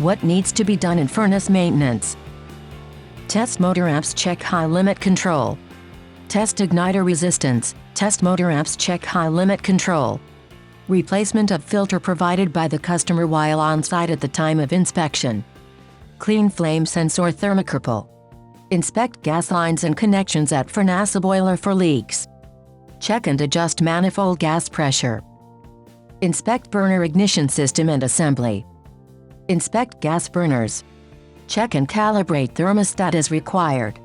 What needs to be done in furnace maintenance? Test motor amps, check high limit control. Test igniter resistance. Test motor amps, check high limit control. Replacement of filter provided by the customer while on site at the time of inspection. Clean flame sensor thermocouple. Inspect gas lines and connections at furnace boiler for leaks. Check and adjust manifold gas pressure. Inspect burner ignition system and assembly. Inspect gas burners. Check and calibrate thermostat as required.